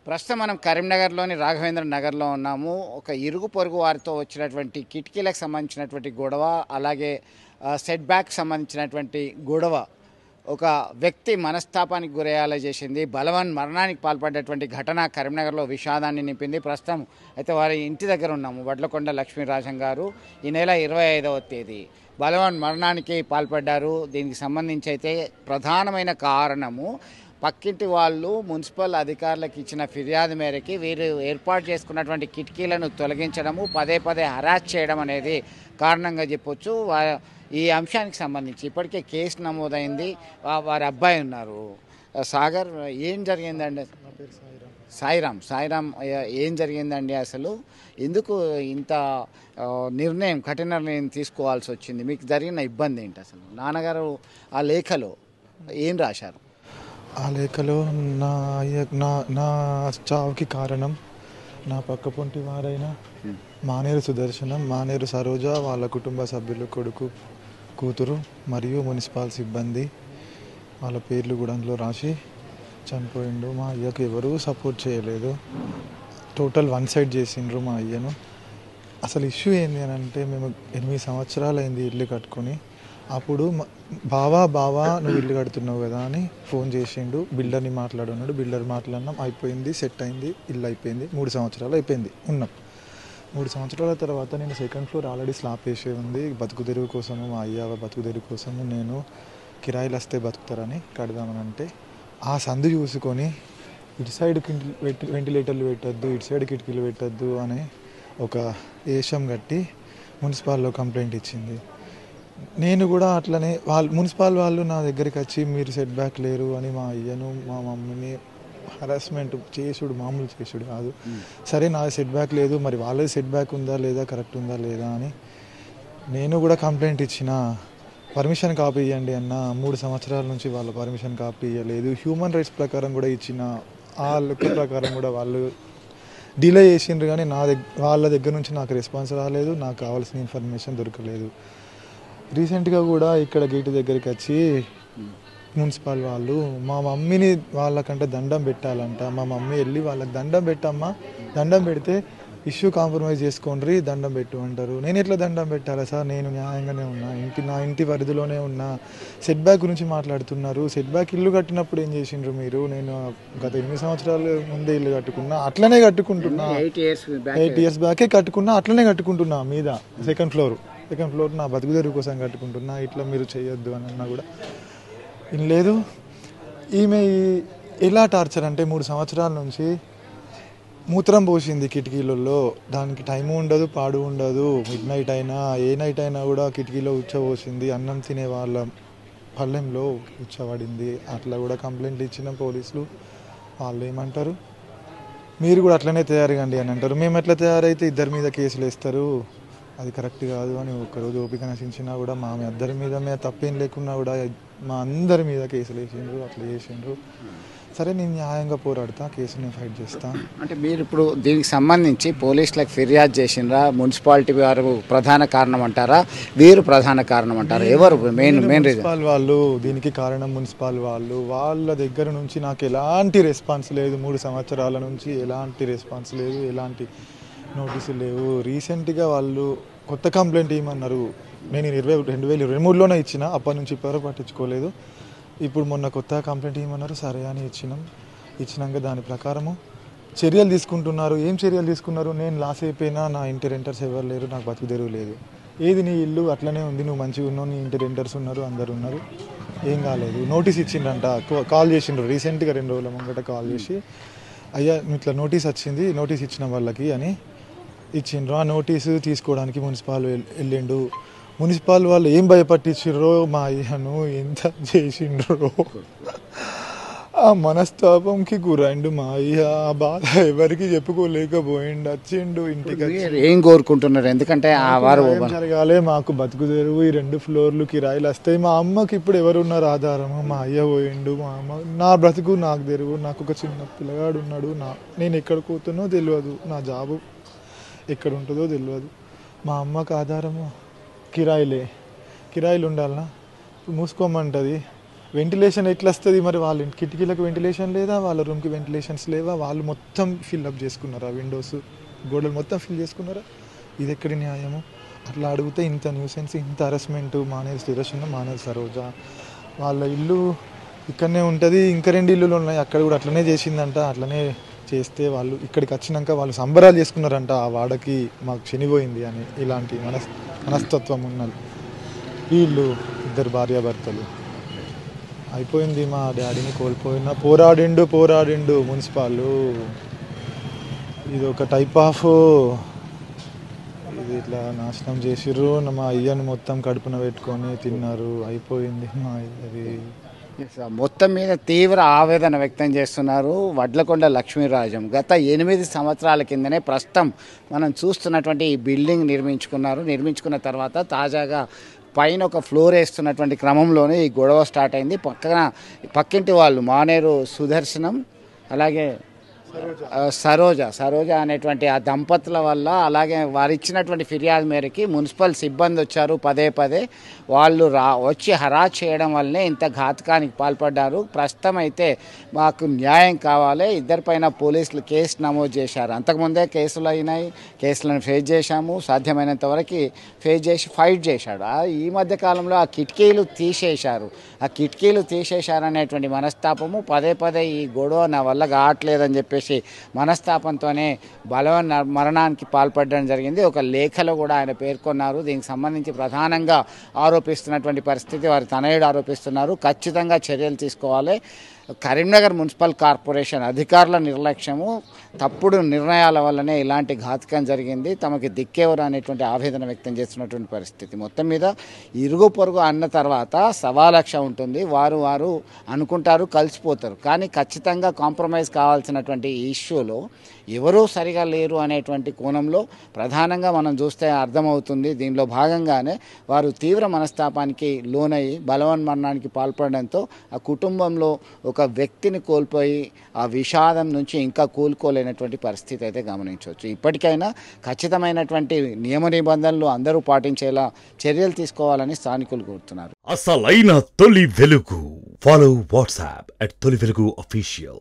ప్రస్తుతం మనం కరీంనగర్లోని రాఘవేంద్ర నగర్లో ఉన్నాము. ఒక ఇరుగు పొరుగు వారితో వచ్చినటువంటి కిటికీలకు సంబంధించినటువంటి గొడవ, అలాగే సెట్ బ్యాక్ సంబంధించినటువంటి గొడవ ఒక వ్యక్తి మనస్తాపానికి గురయ్యేలా చేసింది. బలవన్ మరణానికి పాల్పడ్డటువంటి ఘటన కరీంనగర్లో విషాదాన్ని నింపింది. ప్రస్తుతం అయితే వారి ఇంటి దగ్గర ఉన్నాము. వడ్లకొండ లక్ష్మీరాజం గారు ఈ నెల 25వ తేదీ బలవన్ మరణానికి పాల్పడ్డారు. దీనికి సంబంధించి అయితే ప్రధానమైన కారణము పక్కింటి వాళ్ళు మున్సిపల్ అధికారులకు ఇచ్చిన ఫిర్యాదు మేరకి వీరు ఏర్పాటు చేసుకున్నటువంటి కిటికీలను తొలగించడము, పదే పదే హరాస్ చేయడం అనేది కారణంగా చెప్పొచ్చు. ఈ అంశానికి సంబంధించి ఇప్పటికే కేసు నమోదైంది. వారి అబ్బాయి ఉన్నారు సాగర్. ఏం జరిగిందండి? సాయిరామ్ ఏం జరిగిందండి? అసలు ఎందుకు ఇంత నిర్ణయం, కఠిన నిర్ణయం తీసుకోవాల్సి వచ్చింది? మీకు జరిగిన ఇబ్బంది ఏంటి? అసలు నాన్నగారు ఆ లేఖలో ఏం రాశారు? ఆ లేఖలో నా నా నా చావుకి కారణం నా పక్క పొంటి వారైన మానేరు సుదర్శనం, మానేరు సరోజ, వాళ్ళ కుటుంబ సభ్యులు, కొడుకు, కూతురు మరియు మున్సిపల్ సిబ్బంది వాళ్ళ పేర్లు కూడా అందులో రాసి చనిపోయిండు. మా అయ్యకు ఎవరూ సపోర్ట్ చేయలేదు. టోటల్ వన్ సైడ్ చేసిండ్రు మా అయ్యను. అసలు ఇష్యూ ఏంటి అని అంటే, మేము 8 సంవత్సరాలు అయింది ఇల్లు కట్టుకొని. అప్పుడు బావా నువ్వు ఇల్లు కడుతున్నావు కదా అని ఫోన్ చేసిండు. బిల్డర్ని మాట్లాడున్నాడు. బిల్డర్ మాట్లాడినాం, అయిపోయింది, సెట్ అయింది, ఇల్లు అయిపోయింది. 3 సంవత్సరాలు అయిపోయింది ఉన్నాం. 3 సంవత్సరాల తర్వాత నేను సెకండ్ ఫ్లోర్ ఆల్రెడీ స్లాబ్ వేసే ఉంది. బతుకు తెరువు కోసము, మా అయ్య బతుకు తెరువు కోసము నేను కిరాయిలు వస్తే బతుకుతారని కడదామని అంటే, ఆ సందు చూసుకొని ఇటు సైడ్ వెంటిలేటర్లు పెట్టద్దు, ఇటు సైడ్ కిటికీలు పెట్టద్దు అని ఒక ఏషం కట్టి మున్సిపాల్లో కంప్లైంట్ ఇచ్చింది. నేను కూడా అట్లనే మున్సిపల్ వాళ్ళు నా దగ్గరికి వచ్చి మీరు సెట్ బ్యాక్ లేరు అని మా అయ్యను మా మమ్మీని హరాస్మెంట్ చేసుడు, మామూలు చేసుడు కాదు. సరే నా సెట్ బ్యాక్ లేదు, మరి వాళ్ళది సెట్ బ్యాక్ ఉందా లేదా, కరెక్ట్ ఉందా లేదా అని నేను కూడా కంప్లైంట్ ఇచ్చిన. పర్మిషన్ కాపీ ఇవ్వండి అన్న. 3 సంవత్సరాల నుంచి వాళ్ళ పర్మిషన్ కాపీ ఇవ్వలేదు. హ్యూమన్ రైట్స్ ప్రకారం కూడా ఇచ్చిన. ఆ లెక్క ప్రకారం కూడా వాళ్ళు డిలే చేసిండ్రు, కానీ వాళ్ళ దగ్గర నుంచి నాకు రెస్పాన్స్ రాలేదు, నాకు కావాల్సిన ఇన్ఫర్మేషన్ దొరకలేదు. రీసెంట్గా కూడా ఇక్కడ గేటు దగ్గరికి వచ్చి మున్సిపల్ వాళ్ళు మా మమ్మీని వాళ్ళకంటే దండం పెట్టాలంట. మా మమ్మీ వెళ్ళి వాళ్ళకి దండం పెట్టమ్మా, దండం పెడితే ఇష్యూ కాంప్రమైజ్ చేసుకోండి, దండం పెట్టు అంటారు. నేను ఎట్లా దండం పెట్టాలా సార్? నేను న్యాయంగానే ఉన్నా, నా ఇంటి పరిధిలోనే ఉన్నా. సెట్ బ్యాక్ గురించి మాట్లాడుతున్నారు. సెట్ బ్యాక్ ఇల్లు కట్టినప్పుడు ఏం చేసిండ్రు మీరు? నేను గత 8 సంవత్సరాల ముందే ఇల్లు కట్టుకున్నా, అట్లనే కట్టుకుంటున్నా. 8 ఇయర్స్ బ్యాకే కట్టుకున్నా, అట్లనే కట్టుకుంటున్నా. మీద సెకండ్ ఫ్లోర్ నా బతుకు తెరువు కోసం కట్టుకుంటున్నా. ఇట్లా మీరు చేయొద్దు అని అన్నా కూడా లేదు. ఈమె ఎలా టార్చర్ అంటే, 3 సంవత్సరాల నుంచి మూత్రం పోసింది కిటికీలలో. దానికి టైము ఉండదు, పాడు ఉండదు. మిడ్ నైట్ అయినా, ఏ నైట్ అయినా కూడా కిటికీలో ఉచ్చబోసింది. అన్నం తినే వాళ్ళ పళ్ళెంలో ఉచ్చబడింది. అట్లా కూడా కంప్లైంట్లు ఇచ్చిన పోలీసులు. వాళ్ళు ఏమంటారు, మీరు కూడా అట్లనే తయారుగండి అని అంటారు. మేము ఎట్లా తయారైతే ఇద్దరి మీద కేసులు వేస్తారు, అది కరెక్ట్ కాదు అని ఒక్కరోజు ఓపిక నశించినా కూడా మా ఇద్దరి మీద తప్పేం లేకున్నా కూడా మా అందరి మీద కేసులు వేసిండ్రు. అట్లా చేసిండ్రు. సరే నేను న్యాయంగా పోరాడతా, కేసు నేను ఫైట్ చేస్తా. అంటే మీరు ఇప్పుడు దీనికి సంబంధించి పోలీసులకు ఫిర్యాదు చేసిండ్రా? మున్సిపాలిటీ వారు ప్రధాన కారణం అంటారా, వీరు ప్రధాన కారణం అంటారా? ఎవరు మెయిన్ మున్సిపల్ వాళ్ళు దీనికి కారణం? మున్సిపల్ వాళ్ళు. వాళ్ళ దగ్గర నుంచి నాకు ఎలాంటి రెస్పాన్స్ లేదు. 3 సంవత్సరాల నుంచి ఎలాంటి రెస్పాన్స్ లేదు, ఎలాంటి నోటీసులు లేవు. రీసెంట్గా వాళ్ళు కొత్త కంప్లైంట్ ఇవ్వమన్నారు. నేను 2023లోనే ఇచ్చిన. అప్పటి నుంచి ఇప్పటివరకు పట్టించుకోలేదు. ఇప్పుడు మొన్న కొత్త కంప్లైంట్ ఇవ్వమన్నారు. సరే అని ఇచ్చినాక దాని ప్రకారము చర్యలు తీసుకుంటున్నారు. ఏం చర్యలు తీసుకున్నారు? నేను లాస్ అయిపోయినా, నా ఇంటి రెంటర్స్ ఎవరు లేరు, నాకు బతుకు తెరువు లేదు. ఏది నీ ఇల్లు అట్లనే ఉంది, నువ్వు మంచిగా ఉన్నావు, నీ ఇంటి రెంటర్స్ ఉన్నారు, అందరు ఉన్నారు, ఏం కాలేదు. నోటీస్ ఇచ్చిండ్రంట. కాల్ చేసిండ్రు రీసెంట్గా 2 రోజుల ముంగట కాల్ చేసి, అయ్యా ఇట్లా నోటీస్ వచ్చింది, నోటీస్ ఇచ్చిన వాళ్ళకి అని ఇచ్చిండ్రు. ఆ నోటీసు తీసుకోవడానికి మున్సిపల్ వెళ్ళిండు. మున్సిపల్ వాళ్ళు ఏం భయపట్టించిండ్రో మా అయ్యను ఎంత చేసిండ్రో. ఆ మనస్తాపంకి గురైండు మా అయ్య. ఆ బాధ ఎవరికి చెప్పుకోలేకపోయిండు. వచ్చిండు ఇంటికి. ఏం కోరుకుంటున్నారు? ఎందుకంటే వారు జరగాలి, మాకు బతుకు తెరువు, ఈ 2 ఫ్లోర్లు కిరాయిలు వస్తాయి. మా అమ్మకి ఇప్పుడు ఎవరున్నారు ఆధారము? మా అయ్య పోయిండు. మా అమ్మ, నా బ్రతుకు నాకు తెరువు. నాకు ఒక చిన్న పిల్లగాడు ఉన్నాడు. నేను ఎక్కడ పోతున్నో తెలియదు, నా జాబు ఎక్కడ ఉంటుందో తెలియదు. మా అమ్మకు ఆధారము కిరాయిలు ఉండాలన్నా. మూసుకోమంటుంది. వెంటిలేషన్ ఎట్లా వస్తుంది మరి? వాళ్ళ కిటికీలకు వెంటిలేషన్ లేదా, వాళ్ళ రూమ్కి వెంటిలేషన్స్ లేవా? వాళ్ళు మొత్తం ఫిల్అప్ చేసుకున్నారా? విండోస్ గోడలు మొత్తం ఫిల్ చేసుకున్నారా? ఇది ఎక్కడి న్యాయము? అట్లా అడిగితే ఇంత న్యూసెన్స్, ఇంత హరాస్మెంట్. మానేరు సుదర్శన్, మానేరు సరోజ వాళ్ళ ఇల్లు ఇక్కడనే ఉంటుంది, ఇంకా 2 ఇల్లులు ఉన్నాయి, అక్కడ కూడా అట్లనే చేసిందంట. అట్లనే చేస్తే వాళ్ళు ఇక్కడికి వచ్చినాక వాళ్ళు సంబరాలు చేసుకున్నారంట. ఆ వాడకి మాకు శనిపోయింది అని. ఇలాంటి మనస్తత్వం ఉన్నది వీళ్ళు. 2 భార్యాభర్తలు. అయిపోయింది. మా డాడీని కోల్పోయినా పోరాడిండు మున్సిపాలు. ఇది ఒక టైప్ ఆఫ్, ఇది ఇట్లా నాశనం చేసిర్రు. మా అయ్యని మొత్తం కడుపున పెట్టుకొని తిన్నారు. అయిపోయింది మా అయ్యది. మొత్తం మీద తీవ్ర ఆవేదన వ్యక్తం చేస్తున్నారు వడ్లకొండ లక్ష్మీరాజం. గత 8 సంవత్సరాల కిందనే ప్రస్తుతం మనం చూస్తున్నటువంటి ఈ బిల్డింగ్ నిర్మించుకున్న తర్వాత తాజాగా పైన ఒక ఫ్లోర్ వేస్తున్నటువంటి క్రమంలోనే ఈ గొడవ స్టార్ట్ అయింది. పక్కింటి వాళ్ళు మానేరు సుదర్శనం అలాగే సరోజ అనేటువంటి ఆ దంపతుల వల్ల, అలాగే వారు ఇచ్చినటువంటి ఫిర్యాదు మేరకి మున్సిపల్ సిబ్బంది వచ్చారు. పదే వాళ్ళు వచ్చి హరాజ్ చేయడం వల్లనే ఇంత ఘాతకానికి పాల్పడ్డారు. ప్రస్తుతం అయితే మాకు న్యాయం కావాలి, 2 పైన పోలీసులు కేసు నమోదు చేశారు. అంతకుముందే కేసులు అయినాయి, కేసులను ఫేస్ చేశాము, సాధ్యమైనంత వరకు ఫేస్ చేసి ఫైట్ చేశాడు. ఈ మధ్య కాలంలో ఆ కిటికీలు తీసేశారనేటువంటి మనస్తాపము, పదే ఈ గొడవ నా వల్ల కావట్లేదని చెప్పేసి మనస్తాపంతోనే బలవన్ మరణానికి పాల్పడడం జరిగింది. ఒక లేఖలో కూడా ఆయన పేర్కొన్నారు. దీనికి సంబంధించి ప్రధానంగా ఆరోపిస్తున్నటువంటి పరిస్థితి వారి తనయుడు ఆరోపిస్తున్నారు. ఖచ్చితంగా చర్యలు తీసుకోవాలి. కరీంనగర్ మున్సిపల్ కార్పొరేషన్ అధికారుల నిర్లక్ష్యము, తప్పుడు నిర్ణయాల వల్లనే ఇలాంటి ఘాతకం జరిగింది, తమకి దిక్కేవరు అనేటువంటి ఆవేదన వ్యక్తం చేస్తున్నటువంటి పరిస్థితి. మొత్తం మీద ఇరుగు పొరుగు అన్న తర్వాత 1,00,000 ఉంటుంది. వారు అనుకుంటారు, కలిసిపోతారు. కానీ ఖచ్చితంగా కాంప్రమైజ్ కావాల్సినటువంటి ఇష్యూలో ఎవరూ సరిగా లేరు అనేటువంటి కోణంలో ప్రధానంగా మనం చూస్తే అర్థమవుతుంది. దీనిలో భాగంగానే వారు తీవ్ర మనస్తాపానికి లోనయ్యి బలవన్మరణానికి పాల్పడడంతో ఆ కుటుంబంలో ఒక వ్యక్తిని కోల్పోయి ఆ విషాదం నుంచి ఇంకా కోలుకోలేనటువంటి పరిస్థితి అయితే గమనించవచ్చు. ఇప్పటికైనా ఖచ్చితమైనటువంటి నియమ నిబంధనలు అందరూ పాటించేలా చర్యలు తీసుకోవాలని స్థానికులు కోరుతున్నారు. అసలైన తొలి వెలుగు. ఫాలో వాట్సాప్ @తొలి వెలుగు official.